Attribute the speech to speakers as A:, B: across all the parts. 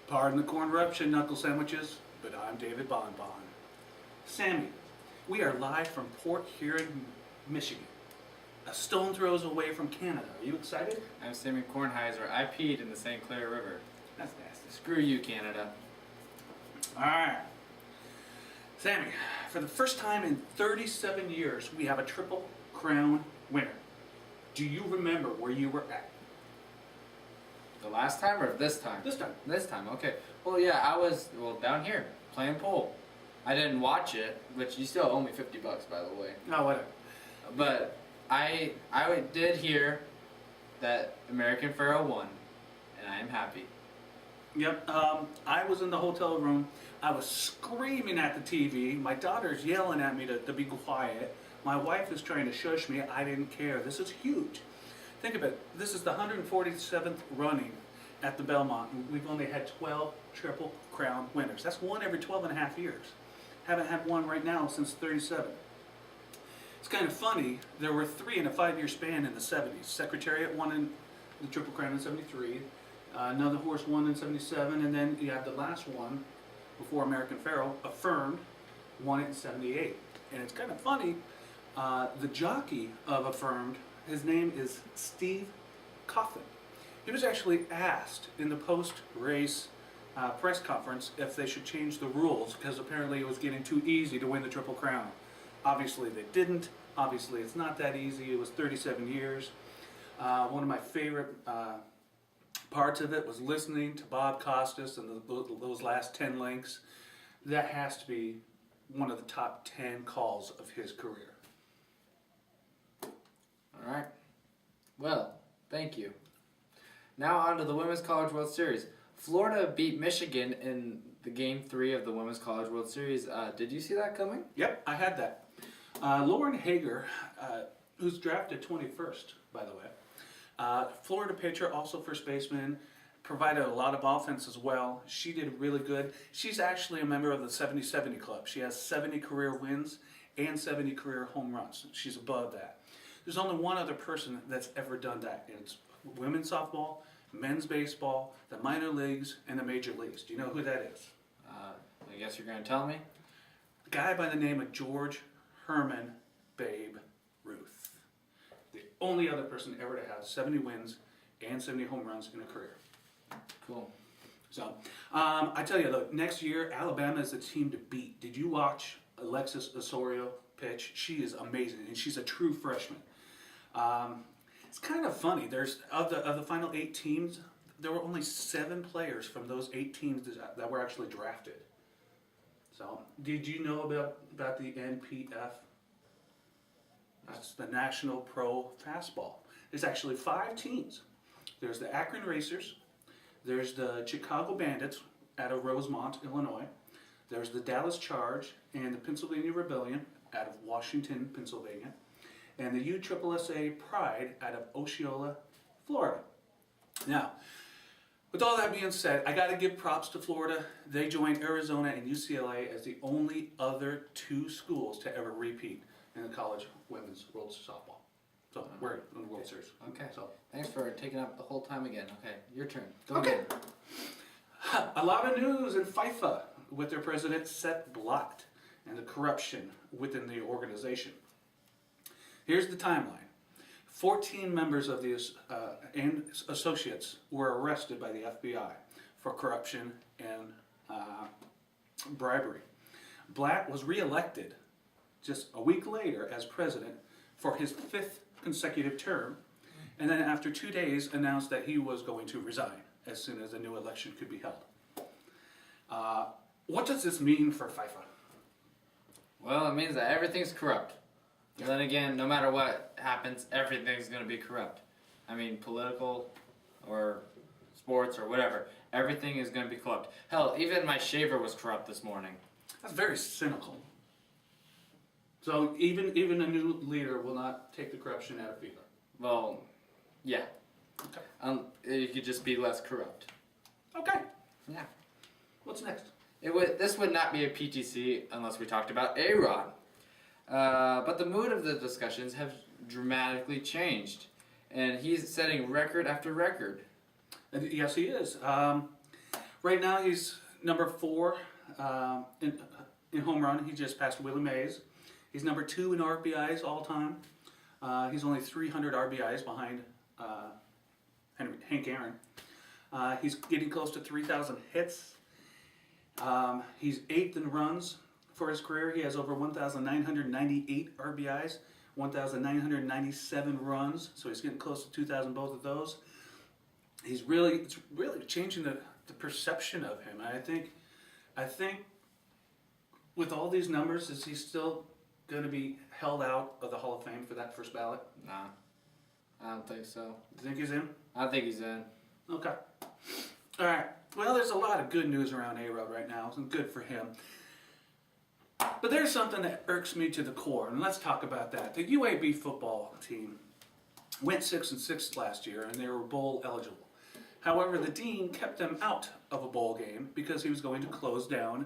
A: Pardon the corn eruption, knuckle sandwiches, but I'm David Bonbon. Sammy, we are live from Port Huron, Michigan, a stone throws away from Canada. Are you excited?
B: I'm Sammy Kornheiser. I peed in the St. Clair River.
A: That's nasty.
B: Screw you, Canada.
A: Alright. Sammy, for the first time in 37 years, we have a Triple Crown winner. Do you remember where you were at?
B: The last time or this time?
A: This time.
B: This time, okay. Well, yeah, I was, down here, playing pool. I didn't watch it, which you still owe me $50, by the way.
A: Oh, whatever.
B: But I did hear that American Pharoah won, and I am happy.
A: Yep, I was in the hotel room. I was screaming at the TV. My daughter's yelling at me to be quiet. My wife is trying to shush me. I didn't care. This is huge. Think of it. This is the 147th running at the Belmont. We've only had 12 Triple Crown winners. That's one every 12 and a half years. Haven't had one right now since 37. It's kind of funny. There were 3 in a 5-year span in the 70s. Secretariat won in the Triple Crown in 73. Another horse won in 77, and then you have the last one before American Pharoah, Affirmed, won it in 78. And it's kind of funny, the jockey of Affirmed, his name is Steve Coughlin. He was actually asked in the post-race press conference if they should change the rules because apparently it was getting too easy to win the Triple Crown. Obviously they didn't. Obviously it's not that easy. It was 37 years. One of my favorite parts of it was listening to Bob Costas and those last 10 lengths. That has to be one of the top 10 calls of his career.
B: Alright. Well, thank you. Now on to the Women's College World Series. Florida beat Michigan in the Game 3 of the Women's College World Series. Did you see that coming?
A: Yep, I had that. Lauren Hager, who's drafted 21st, by the way. Florida pitcher, also first baseman, provided a lot of offense as well. She did really good. She's actually a member of the 70-70 club. She has 70 career wins and 70 career home runs. She's above that. There's only one other person that's ever done that, and it's women's softball, men's baseball, the minor leagues, and the major leagues. Do you know who that is?
B: I guess you're going to tell me?
A: A guy by the name of George Herman Babe Ruth. The only other person ever to have 70 wins and 70 home runs in a career.
B: Cool.
A: So, I tell you, though, next year, Alabama is the team to beat. Did you watch Alexis Osorio pitch? She is amazing, and she's a true freshman. It's kind of funny. There's of the final 8 teams, there were only 7 players from those 8 teams that were actually drafted. So, did you know about the NPF? That's the National Pro Fastball. There's actually 5 teams. There's the Akron Racers. There's the Chicago Bandits out of Rosemont, Illinois. There's the Dallas Charge and the Pennsylvania Rebellion out of Washington, Pennsylvania. And the USSSA Pride out of Osceola, Florida. Now, with all that being said, I got to give props to Florida. They joined Arizona and UCLA as the only other 2 schools to ever repeat in the college women's world softball. So we're in the World Series.
B: Okay.
A: So
B: thanks for taking up the whole time again. Okay, your turn. Go
A: okay.
B: again.
A: A lot of news in FIFA with their president Seth Blatt and the corruption within the organization. Here's the timeline. 14 members of the and associates were arrested by the FBI for corruption and bribery. Blatt was reelected just a week later as president for his 5th consecutive term, and then after 2 days announced that he was going to resign as soon as a new election could be held. What does this mean for FIFA?
B: Well, it means that everything's corrupt. And then again, no matter what happens, everything's going to be corrupt. I mean, political or sports or whatever, everything is going to be corrupt. Hell, even my shaver was corrupt this morning.
A: That's very cynical. So even a new leader will not take the corruption out of FIFA.
B: Well, yeah.
A: Okay.
B: It could just be less corrupt.
A: Okay.
B: Yeah.
A: What's next?
B: This would not be a PTC unless we talked about A-Rod. But the mood of the discussions has dramatically changed, and he's setting record after record.
A: Yes, he is. Right now, he's number 4 in home run. He just passed Willie Mays. He's number 2 in RBIs all time. He's only 300 RBIs behind Hank Aaron. He's getting close to 3,000 hits. He's 8th in runs for his career. He has over 1,998 RBIs, 1,997 runs. So he's getting close to 2,000 both of those. It's really changing the perception of him. I think with all these numbers, is he still going to be held out of the Hall of Fame for that first ballot?
B: Nah, I don't think so.
A: You think he's in?
B: I think he's in.
A: Okay. All right. Well, there's a lot of good news around A-Rod right now, and good for him. But there's something that irks me to the core, and let's talk about that. The UAB football team went 6-6 last year, and they were bowl eligible. However, the dean kept them out of a bowl game because he was going to close down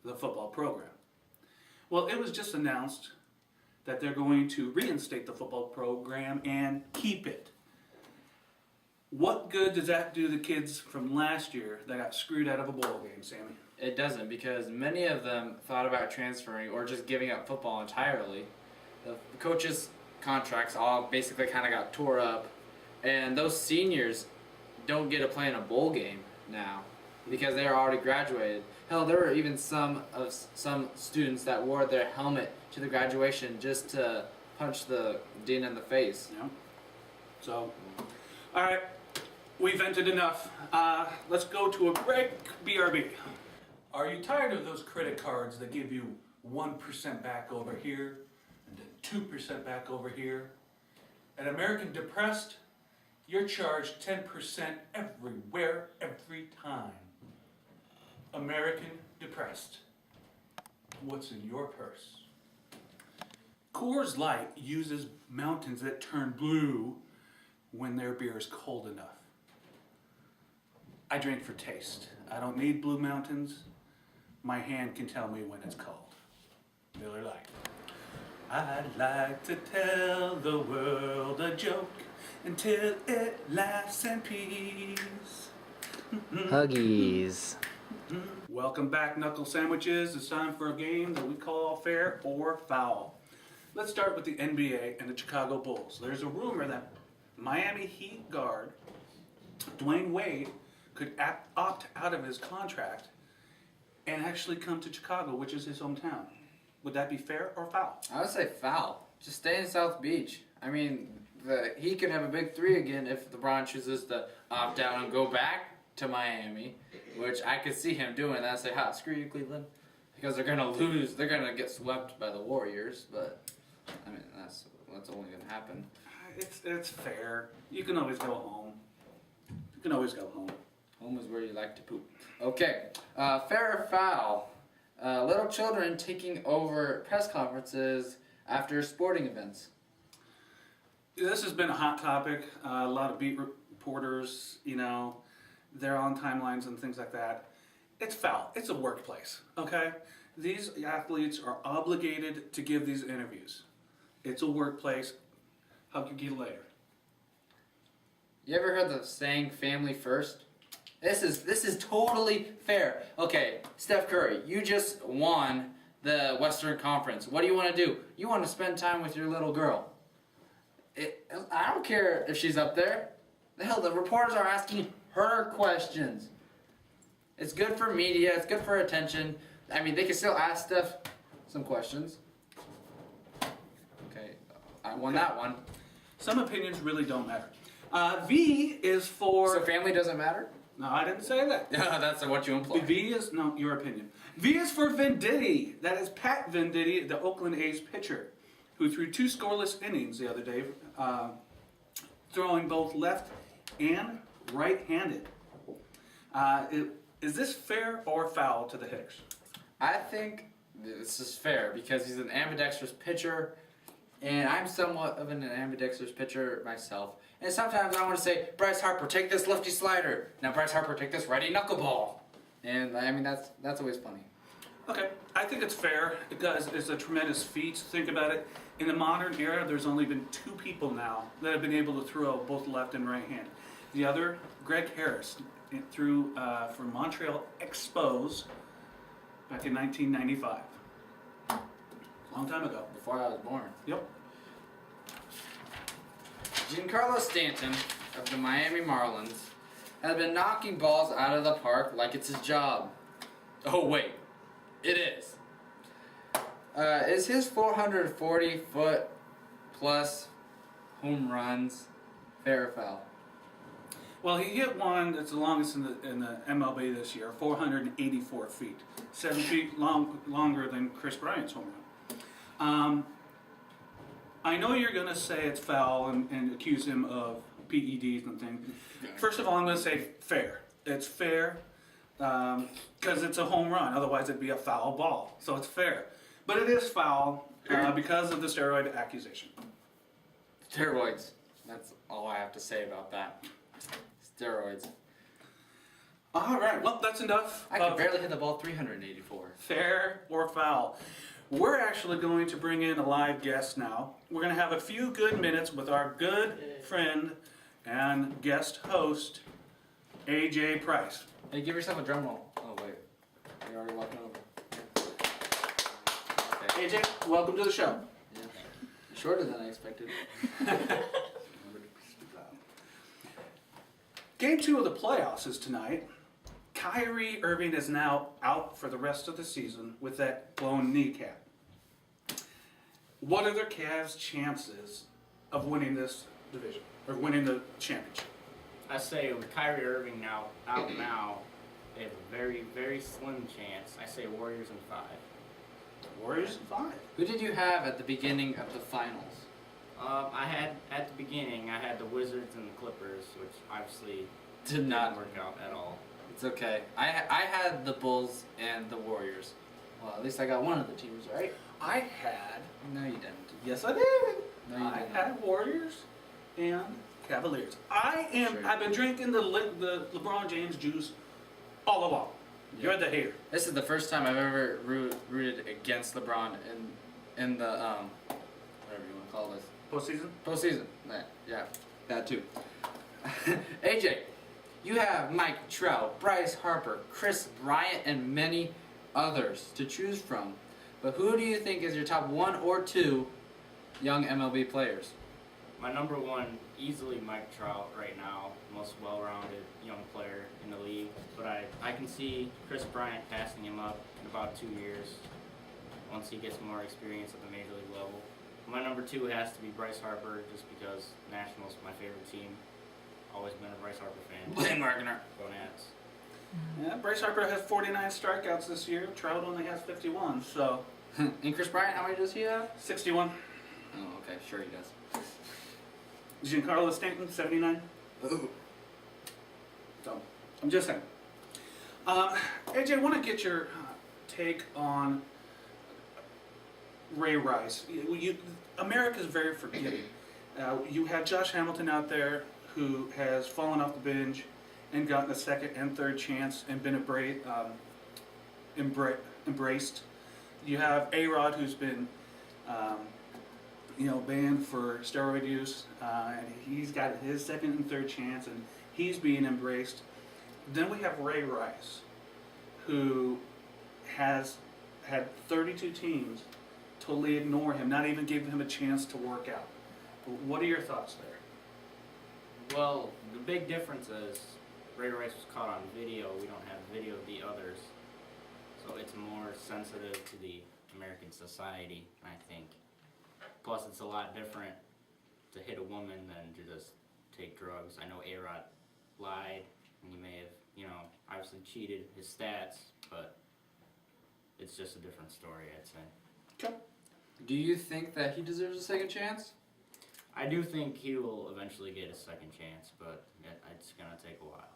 A: the football program. Well, it was just announced that they're going to reinstate the football program and keep it. What good does that do the kids from last year that got screwed out of a bowl game, Sammy?
B: It doesn't, because many of them thought about transferring or just giving up football entirely. The coaches' contracts all basically kind of got tore up, and those seniors don't get to play in a bowl game now because they're already graduated. Hell, there were even some students that wore their helmet to the graduation just to punch the dean in the face.
A: Yeah. So, all right, we vented enough. Let's go to a break. BRB. Are you tired of those credit cards that give you 1% back over here and then 2% back over here? At American Depressed, you're charged 10% everywhere, every time. American Depressed. What's in your purse? Coors Light uses mountains that turn blue when their beer is cold enough. I drink for taste. I don't need blue mountains. My hand can tell me when it's cold. Miller Lite. I'd like to tell the world a joke until it laughs in peace.
C: Huggies.
A: Welcome back, Knuckle Sandwiches. It's time for a game that we call Fair or Foul. Let's start with the NBA and the Chicago Bulls. There's a rumor that Miami Heat guard Dwayne Wade could opt out of his contract and actually come to Chicago, which is his hometown. Would that be fair or foul?
B: I would say foul. Just stay in South Beach. I mean, he could have a big 3 again if LeBron chooses to opt out and go back to Miami, which I could see him doing. And I'd say, screw you, Cleveland. Because they're going to lose. They're going to get swept by the Warriors. But, I mean, that's only going to happen.
A: It's fair. You can always go home. You can always go home.
B: Home is where you like to poop. Okay, fair or foul? Little children taking over press conferences after sporting events.
A: This has been a hot topic. A lot of beat reporters, they're on timelines and things like that. It's foul. It's a workplace, okay? These athletes are obligated to give these interviews. It's a workplace. Hug you later.
B: You ever heard the saying "family first"? This is totally fair. Okay, Steph Curry, you just won the Western Conference. What do you want to do? You want to spend time with your little girl. I don't care if she's up there. Hell, the reporters are asking her questions. It's good for media. It's good for attention. I mean, they can still ask Steph some questions. Okay, I won that one.
A: Some opinions really don't matter. V is for...
B: So family doesn't matter?
A: No, I didn't say that.
B: Yeah, that's what you imply.
A: V is... No, your opinion. V is for Venditti. That is Pat Venditti, the Oakland A's pitcher, who threw 2 scoreless innings the other day, throwing both left and right-handed. Is this fair or foul to the hitters?
B: I think this is fair because he's an ambidextrous pitcher, and I'm somewhat of an ambidextrous pitcher myself. And sometimes I want to say, Bryce Harper, take this lefty slider. Now, Bryce Harper, take this righty knuckleball. And I mean, that's always funny.
A: Okay, I think it's fair because it's a tremendous feat. Think about it. In the modern era, there's only been 2 people now that have been able to throw both left and right hand. The other, Greg Harris, threw for Montreal Expos back in 1995. Long time ago.
B: Before I was born.
A: Yep.
B: Giancarlo Stanton of the Miami Marlins has been knocking balls out of the park like it's his job. Oh wait, it is. Is his 440-foot plus home runs fair or foul?
A: Well, he hit one that's the longest in the MLB this year, 484 feet, 7 feet longer than Chris Bryant's home run. I know you're going to say it's foul and accuse him of PEDs and things. First of all, I'm going to say fair. It's fair because it's a home run. Otherwise, it'd be a foul ball. So it's fair. But it is foul because of the steroid accusation.
B: Steroids. That's all I have to say about that. Steroids.
A: All right. Well, that's enough.
B: I can barely hit the ball 384.
A: Fair or foul. We're actually going to bring in a live guest now. We're going to have a few good minutes with our good friend and guest host, AJ Price.
B: Hey, give yourself a drum roll. Oh, wait. You're already walking over. Okay.
A: AJ, welcome to the show.
B: Yeah. Shorter than I expected.
A: Game 2 of the playoffs is tonight. Kyrie Irving is now out for the rest of the season with that blown kneecap. What are the Cavs' chances of winning this division, or winning the championship?
C: I say with Kyrie Irving out now, they have a very, very slim chance. I say Warriors in 5.
A: Warriors in 5.
B: Who did you have at the beginning of the finals?
C: I had at the beginning, I had the Wizards and the Clippers, which obviously
B: Did not
C: didn't work out at all.
B: It's okay. I had the Bulls and the Warriors. Well, at least I got one of the teams right.
A: I had.
B: No, you didn't.
A: Yes, I did.
B: No, you
A: I
B: didn't.
A: had Warriors and Cavaliers.
B: Sure.
A: I've been drinking the LeBron James juice all along.
B: Yeah.
A: You're the hater.
B: This is the first time I've ever rooted against LeBron in the whatever you want to call this
A: Postseason.
B: postseason. Yeah, that too. AJ, you have Mike Trout, Bryce Harper, Chris Bryant, and many others to choose from. But who do you think is your top 1 or 2 young MLB players?
C: My number 1, easily Mike Trout right now, most well-rounded young player in the league. But I can see Chris Bryant passing him up in about 2 years once he gets more experience at the major league level. My number 2 has to be Bryce Harper, just because Nationals my favorite team. Always been a Bryce Harper fan.
B: Blaine Markiner.
C: Go Nats.
A: Yeah, Bryce Harper has 49 strikeouts this year. Trout only has 51, so
B: And Chris Bryant, how many does he have?
A: 61.
B: Oh, okay, sure he does.
A: Giancarlo Stanton, 79.
B: Ooh.
A: So, I'm just saying. AJ, I want to get your take on Ray Rice. America's very forgiving. You have Josh Hamilton out there who has fallen off the bench and gotten a second and third chance and been embraced. You have A-Rod who's been banned for steroid use, and he's got his second and third chance, and he's being embraced. Then we have Ray Rice, who has had 32 teams totally ignore him, not even give him a chance to work out. What are your thoughts there?
C: Well, the big difference is Ray Rice was caught on video. We don't have video of the others. So it's more sensitive to the American society, I think. Plus, it's a lot different to hit a woman than to just take drugs. I know A-Rod lied, and he may have, obviously cheated his stats, but it's just a different story, I'd say.
A: Okay.
B: Do you think that he deserves a second chance?
C: I do think he will eventually get a second chance, but it's going to take a while.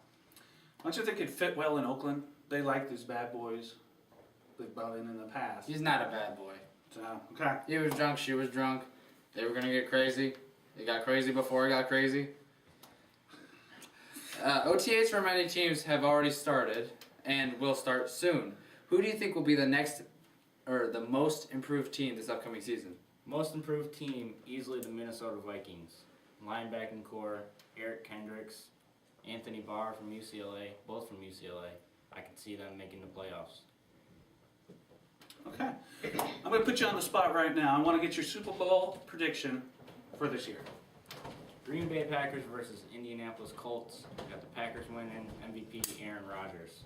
A: Don't you think he'd fit well in Oakland? They like these bad boys they've brought in the past.
B: He's not a bad boy.
A: So, okay.
B: He was drunk, she was drunk. They were gonna get crazy. They got crazy before he got crazy. OTAs for many teams have already started and will start soon. Who do you think will be the next, or the most improved team this upcoming season?
C: Most improved team, easily the Minnesota Vikings. Linebacking core, Eric Kendricks, Anthony Barr from UCLA, both from UCLA. I can see them making the playoffs.
A: Okay. I'm going to put you on the spot right now. I want to get your Super Bowl prediction for this year.
C: Green Bay Packers versus Indianapolis Colts. Got the Packers winning, MVP Aaron Rodgers.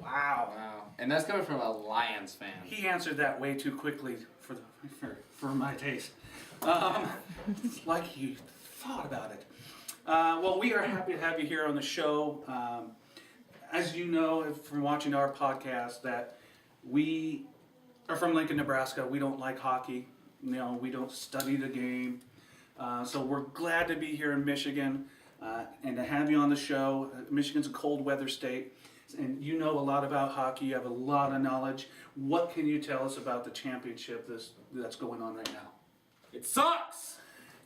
A: Wow.
B: Wow. And that's coming from a Lions fan.
A: He answered that way too quickly for my taste. Like he thought about it. Well, we are happy to have you here on the show. As you know from watching our podcast, that we are from Lincoln, Nebraska. We don't like hockey. You know, we don't study the game. So we're glad to be here in Michigan and to have you on the show. Michigan's a cold weather state, and you know a lot about hockey. You have a lot of knowledge. What can you tell us about the championship that's going on right now?
C: It sucks!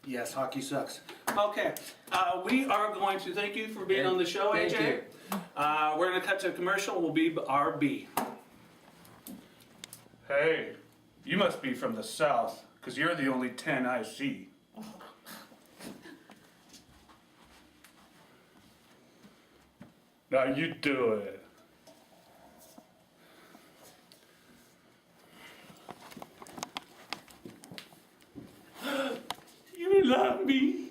A: Yes, hockey sucks. Okay, we are going to thank you for being on the show, AJ.
B: Thank you.
A: We're going to cut to a commercial. We'll be RB. Hey, you must be from the South, because you're the only 10 I see. Now you do it. You love me.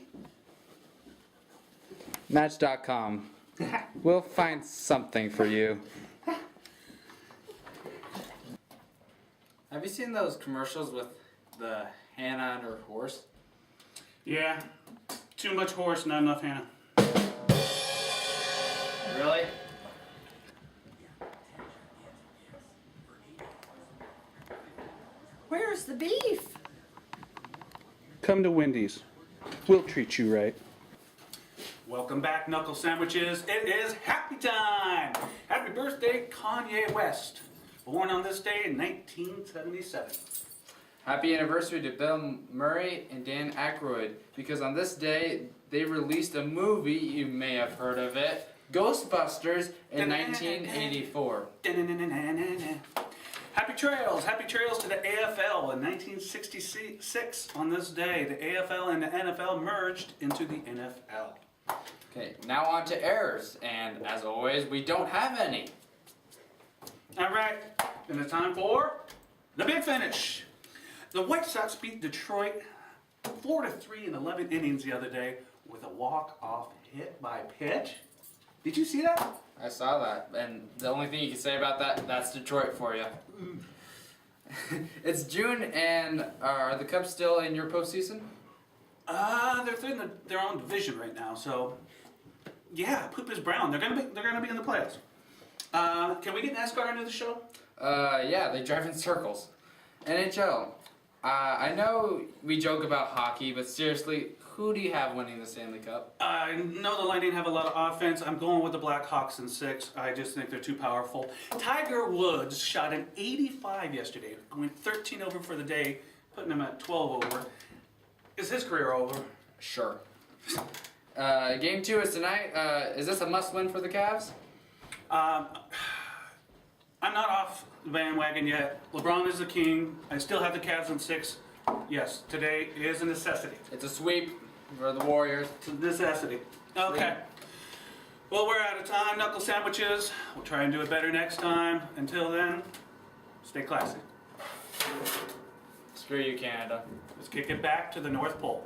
B: Match.com. We'll find something for you. Have you seen those commercials with the Hannah and her horse?
A: Yeah, too much horse, not enough Hannah.
B: Really?
D: Where's the beef?
A: Come to Wendy's. We'll treat you right. Welcome back, Knuckle Sandwiches. It is happy time! Happy birthday, Kanye West. Born on this day in 1977.
B: Happy anniversary to Bill Murray and Dan Aykroyd, because on this day they released a movie, you may have heard of it, Ghostbusters in 1984.
A: Happy trails to the AFL in 1966. On this day, the AFL and the NFL merged into the NFL.
B: Okay, now on to errors, and as always, we don't have any.
A: All right, then it's time for the big finish. The White Sox beat Detroit 4-3 in 11 innings the other day with a walk-off hit by pitch. Did you see that?
B: I saw that, and the only thing you can say about that, that's Detroit for you. It's June, and are the Cubs still in your postseason?
A: They're in their own division right now, so yeah, poop is brown. They're gonna be in the playoffs. Can we get NASCAR into the show?
B: Yeah, they drive in circles. NHL. I know we joke about hockey, but seriously, who do you have winning the Stanley Cup?
A: I know the Lightning have a lot of offense. I'm going with the Blackhawks in 6. I just think they're too powerful. Tiger Woods shot an 85 yesterday, going 13 over for the day, putting him at 12 over. Is his career over?
B: Sure. Game 2 is tonight. Is this a must-win for the Cavs?
A: I'm not off the bandwagon yet. LeBron is the king. I still have the Cavs in 6. Yes, today is a necessity.
B: It's a sweep for the Warriors.
A: It's a necessity. Okay. Well, we're out of time, Knuckle Sandwiches. We'll try and do it better next time. Until then, stay classy.
B: Screw you, Canada.
A: Let's kick it back to the North Pole.